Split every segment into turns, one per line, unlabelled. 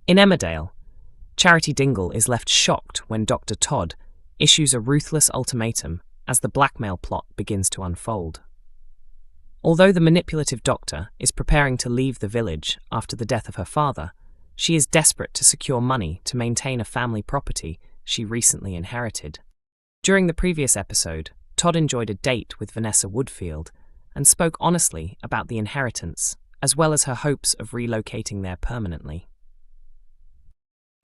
In Emmerdale, Charity Dingle is left shocked when Dr Todd issues a ruthless ultimatum as the blackmail plot begins to unfold. Although the manipulative doctor is preparing to leave the village after the death of her father, she is desperate to secure money to maintain a family property she recently inherited. During the previous episode, Todd enjoyed a date with Vanessa Woodfield and spoke honestly about the inheritance, as well as her hopes of relocating there permanently.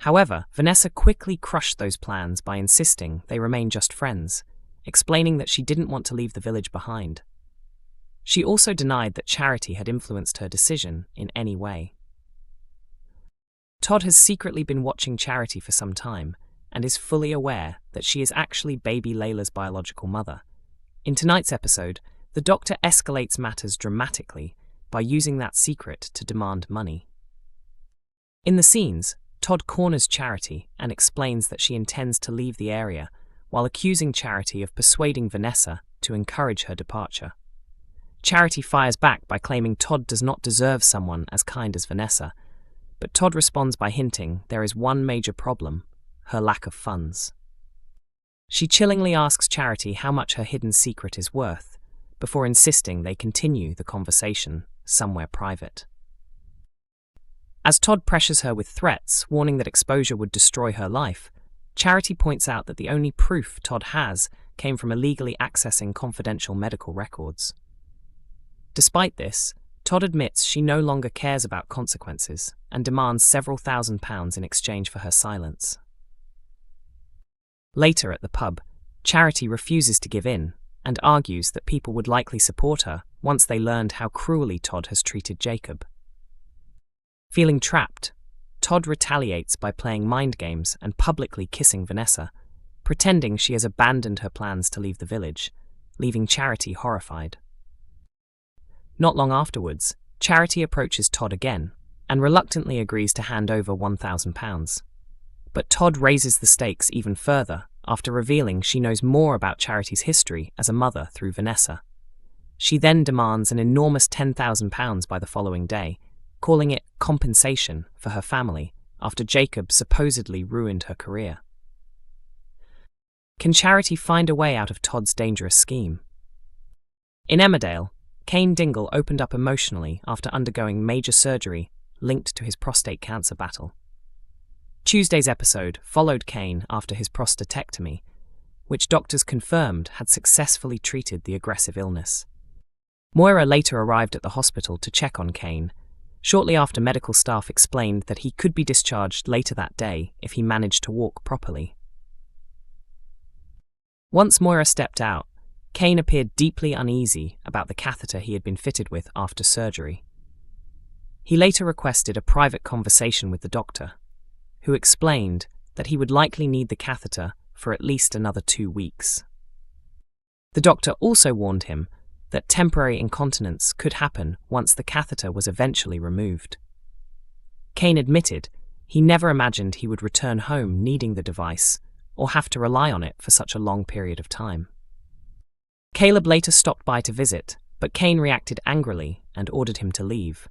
However, Vanessa quickly crushed those plans by insisting they remain just friends, explaining that she didn't want to leave the village behind. She also denied that Charity had influenced her decision in any way. Todd has secretly been watching Charity for some time and is fully aware that she is actually baby Leyla's biological mother. In tonight's episode, the doctor escalates matters dramatically by using that secret to demand money. In the scenes, Todd corners Charity and explains that she intends to leave the area, while accusing Charity of persuading Vanessa to encourage her departure. Charity fires back by claiming Todd does not deserve someone as kind as Vanessa, but Todd responds by hinting there is one major problem: her lack of funds. She chillingly asks Charity how much her hidden secret is worth, before insisting they continue the conversation somewhere private. As Todd pressures her with threats, warning that exposure would destroy her life, Charity points out that the only proof Todd has came from illegally accessing confidential medical records. Despite this, Todd admits she no longer cares about consequences and demands several £1,000s in exchange for her silence. Later at the pub, Charity refuses to give in and argues that people would likely support her once they learned how cruelly Todd has treated Jacob. Feeling trapped, Todd retaliates by playing mind games and publicly kissing Vanessa, pretending she has abandoned her plans to leave the village, leaving Charity horrified. Not long afterwards, Charity approaches Todd again and reluctantly agrees to hand over £1,000. But Todd raises the stakes even further after revealing she knows more about Charity's history as a mother through Vanessa. She then demands an enormous £10,000 by the following day, calling it compensation for her family after Jacob supposedly ruined her career. Can Charity find a way out of Todd's dangerous scheme? In Emmerdale, Cain Dingle opened up emotionally after undergoing major surgery linked to his prostate cancer battle. Tuesday's episode followed Cain after his prostatectomy, which doctors confirmed had successfully treated the aggressive illness. Moira later arrived at the hospital to check on Cain, shortly after medical staff explained that he could be discharged later that day if he managed to walk properly. Once Moira stepped out, Cain appeared deeply uneasy about the catheter he had been fitted with after surgery. He later requested a private conversation with the doctor, who explained that he would likely need the catheter for at least another 2 weeks. The doctor also warned him that temporary incontinence could happen once the catheter was eventually removed. Cain admitted he never imagined he would return home needing the device or have to rely on it for such a long period of time. Caleb later stopped by to visit, but Cain reacted angrily and ordered him to leave.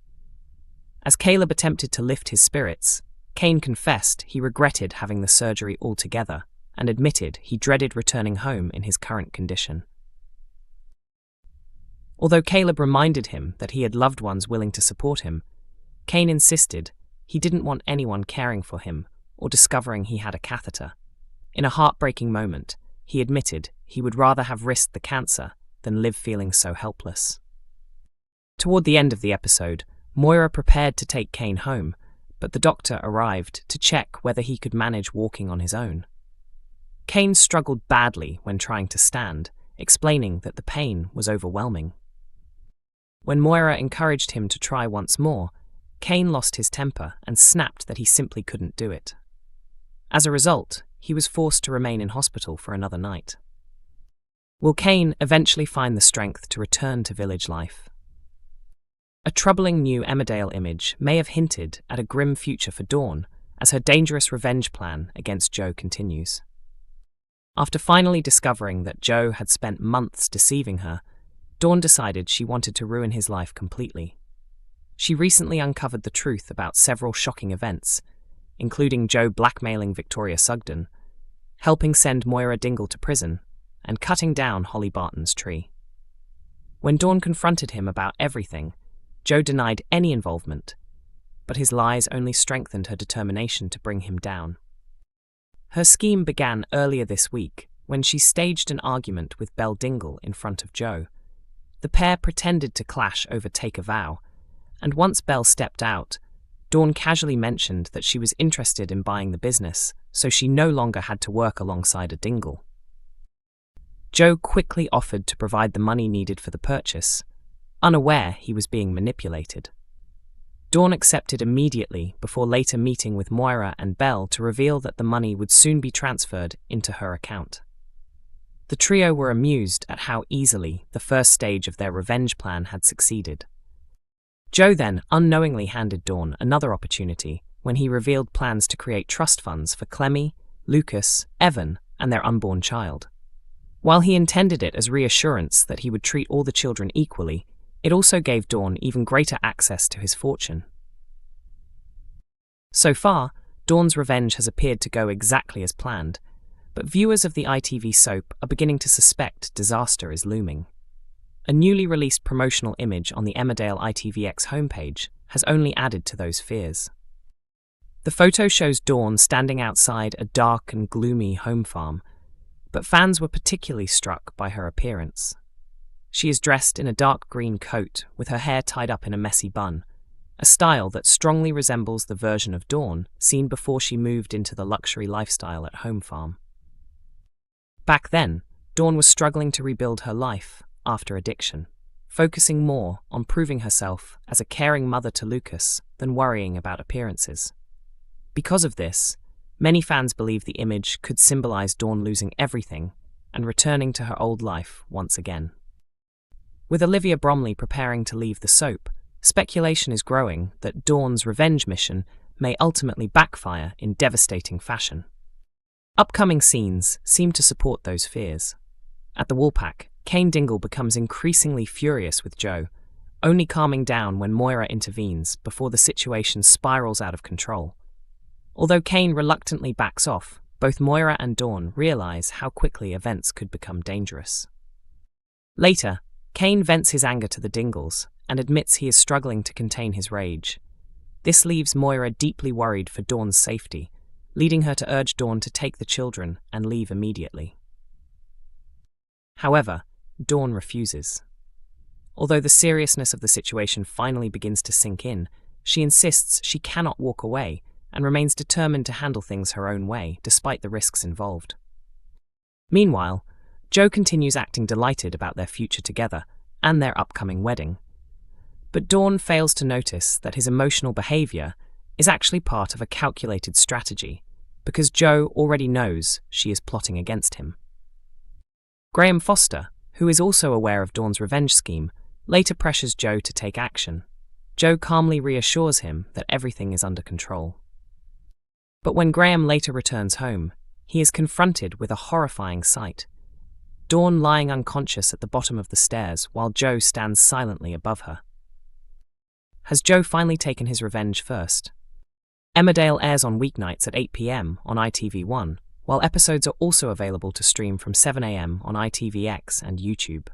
As Caleb attempted to lift his spirits, Cain confessed he regretted having the surgery altogether and admitted he dreaded returning home in his current condition. Although Caleb reminded him that he had loved ones willing to support him, Cain insisted he didn't want anyone caring for him or discovering he had a catheter. In a heartbreaking moment, he admitted he would rather have risked the cancer than live feeling so helpless. Toward the end of the episode, Moira prepared to take Cain home, but the doctor arrived to check whether he could manage walking on his own. Cain struggled badly when trying to stand, explaining that the pain was overwhelming. When Moira encouraged him to try once more, Cain lost his temper and snapped that he simply couldn't do it. As a result, he was forced to remain in hospital for another night. Will Cain eventually find the strength to return to village life? A troubling new Emmerdale image may have hinted at a grim future for Dawn as her dangerous revenge plan against Joe continues. After finally discovering that Joe had spent months deceiving her, Dawn decided she wanted to ruin his life completely. She recently uncovered the truth about several shocking events, including Joe blackmailing Victoria Sugden, helping send Moira Dingle to prison, and cutting down Holly Barton's tree. When Dawn confronted him about everything, Joe denied any involvement, but his lies only strengthened her determination to bring him down. Her scheme began earlier this week when she staged an argument with Belle Dingle in front of Joe. The pair pretended to clash over Take a Vow, and once Belle stepped out, Dawn casually mentioned that she was interested in buying the business, so she no longer had to work alongside a Dingle. Joe quickly offered to provide the money needed for the purchase, unaware he was being manipulated. Dawn accepted immediately before later meeting with Moira and Belle to reveal that the money would soon be transferred into her account. The trio were amused at how easily the first stage of their revenge plan had succeeded. Joe then unknowingly handed Dawn another opportunity when he revealed plans to create trust funds for Clemmy, Lucas, Evan, and their unborn child. While he intended it as reassurance that he would treat all the children equally, it also gave Dawn even greater access to his fortune. So far, Dawn's revenge has appeared to go exactly as planned, but viewers of the ITV soap are beginning to suspect disaster is looming. A newly released promotional image on the Emmerdale ITVX homepage has only added to those fears. The photo shows Dawn standing outside a dark and gloomy home farm, but fans were particularly struck by her appearance. She is dressed in a dark green coat with her hair tied up in a messy bun, a style that strongly resembles the version of Dawn seen before she moved into the luxury lifestyle at Home Farm. Back then, Dawn was struggling to rebuild her life after addiction, focusing more on proving herself as a caring mother to Lucas than worrying about appearances. Because of this, many fans believe the image could symbolize Dawn losing everything and returning to her old life once again. With Olivia Bromley preparing to leave the soap, speculation is growing that Dawn's revenge mission may ultimately backfire in devastating fashion. Upcoming scenes seem to support those fears. At the Woolpack, Cain Dingle becomes increasingly furious with Joe, only calming down when Moira intervenes before the situation spirals out of control. Although Cain reluctantly backs off, both Moira and Dawn realize how quickly events could become dangerous. Later, Cain vents his anger to the Dingles and admits he is struggling to contain his rage. This leaves Moira deeply worried for Dawn's safety, leading her to urge Dawn to take the children and leave immediately. However, Dawn refuses. Although the seriousness of the situation finally begins to sink in, she insists she cannot walk away and remains determined to handle things her own way, despite the risks involved. Meanwhile, Joe continues acting delighted about their future together and their upcoming wedding. But Dawn fails to notice that his emotional behavior is actually part of a calculated strategy, because Joe already knows she is plotting against him. Graham Foster, who is also aware of Dawn's revenge scheme, later pressures Joe to take action. Joe calmly reassures him that everything is under control. But when Graham later returns home, he is confronted with a horrifying sight. Dawn lying unconscious at the bottom of the stairs while Joe stands silently above her. Has Joe finally taken his revenge first? Emmerdale airs on weeknights at 8 p.m. on ITV1, while episodes are also available to stream from 7 a.m. on ITVX and YouTube.